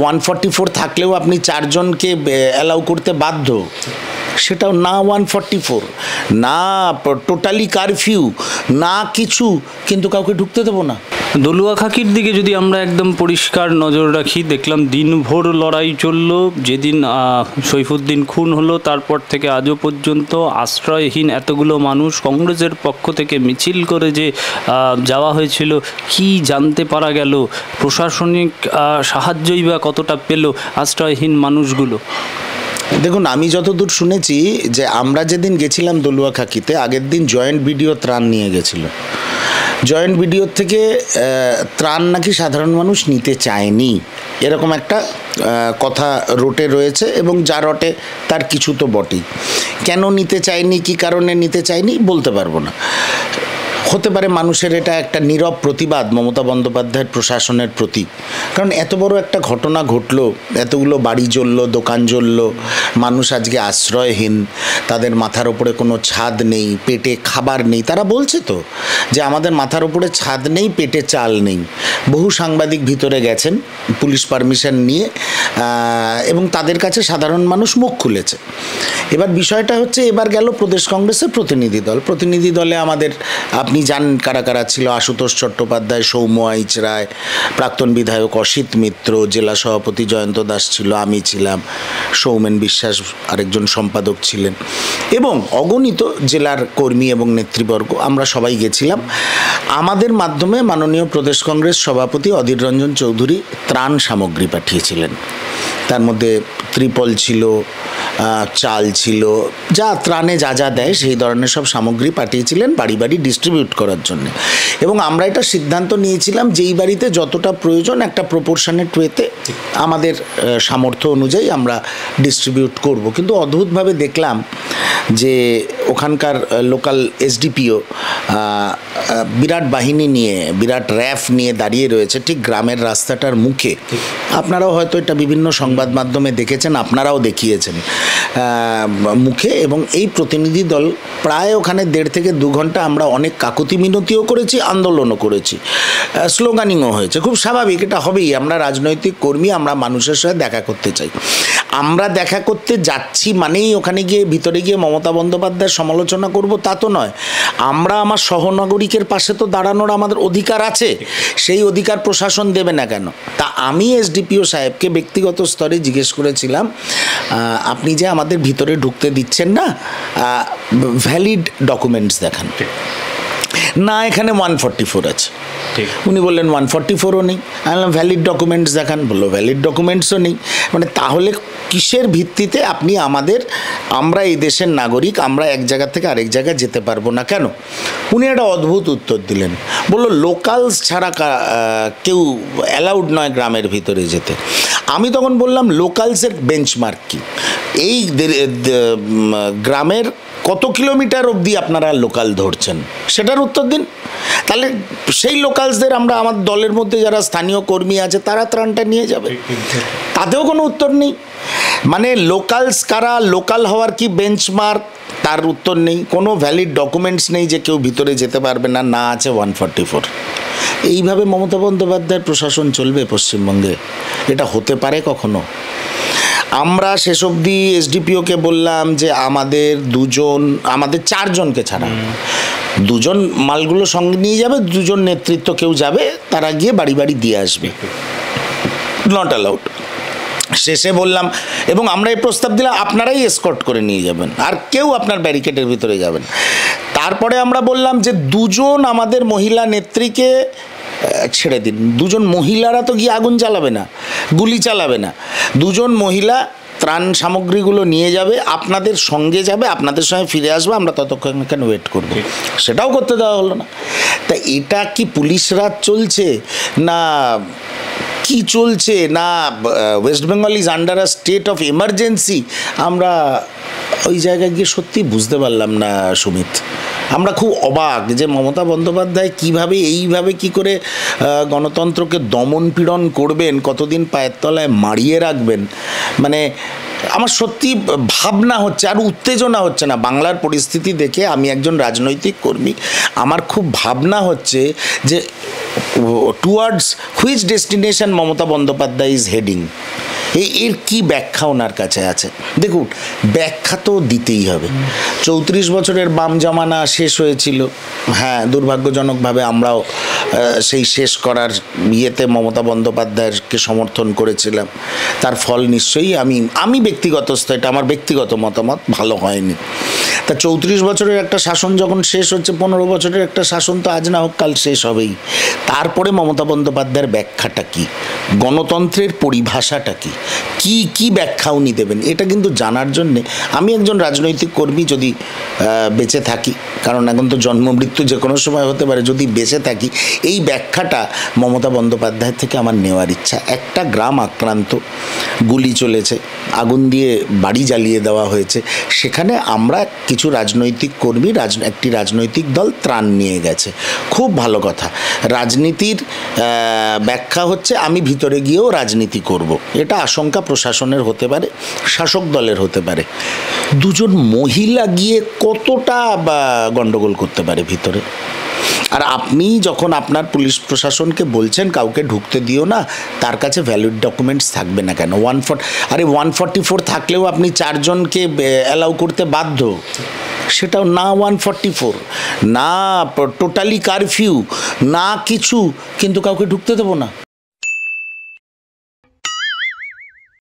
144 থাকলেও আপনি 4 জনকে অ্যালাউ করতে বাধ্য, সেটাও না 144, না টোটালি কারফিউ, না কিছু, কিন্তু কাউকে ঢুকতে দেবো না। দলুয়া খাকির দিকে যদি আমরা একদম পরিষ্কার নজর রাখি, দেখলাম দিনভর লড়াই চলল। যেদিন সৈফুদ্দিন খুন হলো তারপর থেকে আজও পর্যন্ত আশ্রয়হীন এতগুলো মানুষ, কংগ্রেসের পক্ষ থেকে মিছিল করে যে যাওয়া হয়েছিল, কি জানতে পারা গেল? প্রশাসনিক সাহায্যই বা কতটা পেল আশ্রয়হীন মানুষগুলো? দেখুন, আমি যতদূর শুনেছি যে আমরা যেদিন গেছিলাম দলুয়া খাকিতে, আগের দিন জয়েন্ট বিডিও ত্রাণ নিয়ে গেছিল। জয়েন্ট বিডিও থেকে ত্রাণ নাকি সাধারণ মানুষ নিতে চায়নি, এরকম একটা কথা রটে রয়েছে, এবং যা রটে তার কিছু তো বটেই। কেন নিতে চায়নি, কী কারণে নিতে চায়নি বলতে পারবো না। হতে পারে মানুষের এটা একটা নীরব প্রতিবাদ মমতা বন্দ্যোপাধ্যায়ের প্রশাসনের প্রতি, কারণ এত বড় একটা ঘটনা ঘটলো, এতগুলো বাড়ি জ্বললো, দোকান জ্বললো, মানুষ আজকে আশ্রয়হীন, তাদের মাথার ওপরে কোনো ছাদ নেই, পেটে খাবার নেই। তারা বলছে তো যে আমাদের মাথার ওপরে ছাদ নেই, পেটে চাল নেই। বহু সাংবাদিক ভিতরে গেছেন পুলিশ পারমিশন নিয়ে, এবং তাদের কাছে সাধারণ মানুষ মুখ খুলেছে। এবার বিষয়টা হচ্ছে, এবার গেল প্রদেশ কংগ্রেসের প্রতিনিধি দল। প্রতিনিধি দলে আমাদের, আপনি জানেন কারা কারা ছিল, আশুতোষ চট্টোপাধ্যায়, সৌম্য আইচ রায়, প্রাক্তন বিধায়ক অসিত মিত্র, জেলা সভাপতি জয়ন্ত দাস ছিল, আমি ছিলাম, সৌমেন বিশ্বাস আরেকজন সম্পাদক ছিলেন, এবং অগণিত জেলার কর্মী এবং নেতৃবর্গ। আমরা সবাই গেছিলাম। আমাদের মাধ্যমে মাননীয় প্রদেশ কংগ্রেস সভাপতি অধীর রঞ্জন চৌধুরী ত্রাণ সামগ্রী পাঠিয়েছিলেন। তার মধ্যে ত্রিপল ছিল, চাল ছিল, যা ত্রাণে যা যা দেয় সেই ধরনের সব সামগ্রী পাঠিয়েছিলেন বাড়ি বাড়ি ডিস্ট্রিবিউট করার জন্য। এবং আমরা এটা সিদ্ধান্ত নিয়েছিলাম যেই বাড়িতে যতটা প্রয়োজন একটা প্রপোর্শনেট ওয়েতে আমাদের সামর্থ্য অনুযায়ী আমরা ডিস্ট্রিবিউট করব। কিন্তু অদ্ভুতভাবে দেখলাম যে ওখানকার লোকাল এসডিপিও বিরাট বাহিনী নিয়ে, বিরাট র্যাফ নিয়ে দাঁড়িয়ে রয়েছে ঠিক গ্রামের রাস্তাটার মুখে। আপনারাও হয়তো এটা বিভিন্ন সংবাদ মাধ্যমে দেখেছেন, আপনারাও দেখিয়েছেন মুখে। এবং এই প্রতিনিধি দল প্রায় ওখানে 1.5 থেকে 2 ঘন্টা আমরা অনেক কাকুতি মিনতিও করেছি, আন্দোলনও করেছি, স্লোগানিংও হয়েছে। খুব স্বাভাবিক, এটা হবেই। আমরা রাজনৈতিক কর্মী, আমরা মানুষের সাথে দেখা করতে চাই। আমরা দেখা করতে যাচ্ছি মানেই ওখানে গিয়ে ভিতরে গিয়ে মমতা বন্দ্যোপাধ্যায়ের সমালোচনা করব তা তো নয়। আমরা আমার সহনাগরিকের পাশে তো দাঁড়ানোর আমাদের অধিকার আছে, সেই অধিকার প্রশাসন দেবে না কেন? তা আমি এসডিপিও সাহেবকে ব্যক্তিগত স্তরে জিজ্ঞেস করেছিলাম, আপনি যে আমাদের ভিতরে ঢুকতে দিচ্ছেন না, ভ্যালিড ডকুমেন্টস দেখান। না, এখানে 144 আছে। উনি বললেন 144ও নেই। আমি বললাম ভ্যালিড ডকুমেন্টস দেখান। বললো ভ্যালিড ডকুমেন্টসও নেই। মানে তাহলে কিসের ভিত্তিতে আপনি আমরা এই দেশের নাগরিক, আমরা এক জায়গা থেকে আরেক জায়গায় যেতে পারবো না কেন? উনি একটা অদ্ভুত উত্তর দিলেন, বললো লোকালস ছাড়া কেউ অ্যালাউড নয় গ্রামের ভিতরে যেতে। আমি তখন বললাম লোকালসের বেঞ্চমার্ক কি? এই গ্রামের কত কিলোমিটার অবধি আপনারা লোকাল ধরছেন সেটার উত্তর দিন। তাহলে সেই লোকালসদের আমরা, আমার দলের মধ্যে যারা স্থানীয় কর্মী আছে তারা ত্রাণটা নিয়ে যাবে, তাতেও কোনো উত্তর নেই। মানে লোকালস কারা, লোকাল হওয়ার কি বেঞ্চমার্ক, তার উত্তর নেই। কোনো ভ্যালিড ডকুমেন্টস নেই যে কেউ ভিতরে যেতে পারবে না, না আছে 144। এইভাবে মমতা বন্দ্যোপাধ্যায়ের প্রশাসন চলবে পশ্চিমবঙ্গে? এটা হতে পারে কখনো? আমরা শেষ অবধি এসডিপিওকে বললাম যে আমাদের 4 জনকে ছাড়া 2 জন মালগুলো সঙ্গে নিয়ে যাবে, 2 জন নেতৃত্ব কেউ যাবে, তারা গিয়ে বাড়ি বাড়ি দিয়ে আসবে, নট অ্যালাউড। শেষে বললাম, এবং আমরা এই প্রস্তাব দিলাম আপনারাই এসকর্ট করে নিয়ে যাবেন, আর কেউ আপনার ব্যারিকেডের ভিতরে যাবেন। তারপরে আমরা বললাম যে 2 জন আমাদের মহিলা নেত্রীকে ছেড়ে দিন। 2 জন মহিলারা তো গিয়ে আগুন জ্বালাবে না, গুলি চালাবে না। 2 জন মহিলা ত্রাণ সামগ্রীগুলো নিয়ে যাবে, আপনাদের সঙ্গে যাবে, আপনাদের সঙ্গে ফিরে আসবে, আমরা ততক্ষণ কেন ওয়েট করব? সেটাও করতে দেওয়া হলো না। তা এটা কি পুলিশ রাজ চলছে, না কি চলছে, না West Bengal is under a state of emergency? আমরা ওই জায়গায় গিয়ে সত্যি বুঝতে পারলাম না সুমিত। আমরা খুব অবাক যে মমতা বন্দ্যোপাধ্যায় এইভাবে কি করে গণতন্ত্রকে দমন পীড়ন করবেন, কতদিন পায়ের তলায় মারিয়ে রাখবেন। মানে আমার সত্যি ভাবনা হচ্ছে, আর উত্তেজনা হচ্ছে না বাংলার পরিস্থিতি দেখে। আমি একজন রাজনৈতিক কর্মী, আমার খুব ভাবনা হচ্ছে যে towards which destination Mamata Bandyopadhyay is heading. এর কি ব্যাখ্যা ওনার কাছে আছে? দেখুন, ব্যাখ্যা তো দিতেই হবে। 34 বছরের বাম জামানা শেষ হয়েছিল, হ্যাঁ, দুর্ভাগ্যজনকভাবে আমরাও সেই শেষ করার ইয়েতে মমতা বন্দ্যোপাধ্যায়কে সমর্থন করেছিলাম। তার ফল নিশ্চয়ই আমি ব্যক্তিগত এটা আমার ব্যক্তিগত মতামত, ভালো হয়নি। তা 34 বছরের একটা শাসন যখন শেষ হচ্ছে, 15 বছরের একটা শাসন তো আজ না হোক কাল শেষ হবেই। তারপরে মমতা বন্দ্যোপাধ্যায়ের ব্যাখ্যাটা কি, গণতন্ত্রের পরিভাষাটা কি, কি ব্যাখ্যা উনি দেবেন, এটা কিন্তু জানার জন্যে আমি একজন রাজনৈতিক কর্মী যদি বেঁচে থাকি, কারণ এখন তো জন্ম মৃত্যু যে কোনো সময় হতে পারে, যদি বেঁচে থাকি এই ব্যাখ্যাটা মমতা বন্দ্যোপাধ্যায়ের থেকে আমার নেওয়ার ইচ্ছা। একটা গ্রাম আক্রান্ত, গুলি চলেছে, আগুন দিয়ে বাড়ি জ্বালিয়ে দেওয়া হয়েছে, সেখানে আমরা কিছু রাজনৈতিক কর্মী, একটি রাজনৈতিক দল ত্রাণ নিয়ে গেছে, খুব ভালো কথা। রাজনীতির ব্যাখ্যা হচ্ছে আমি ভিতরে গিয়েও রাজনীতি করব, এটা আশঙ্কা প্রশাসনের হতে পারে, শাসক দলের হতে পারে। দুজন মহিলা গিয়ে কতটা গন্ডগোল করতে পারে ভিতরে? আর আপনি যখন আপনার পুলিশ প্রশাসনকে বলছেন কাউকে ঢুকতে দিও না, তার কাছে ভ্যালিড ডকুমেন্টস থাকবে না কেন? 144 থাকলেও আপনি 4 জনকে অ্যালাউ করতে বাধ্য, সেটাও না 144, না টোটালি কারফিউ, না কিছু, কিন্তু কাউকে ঢুকতে দেবো না।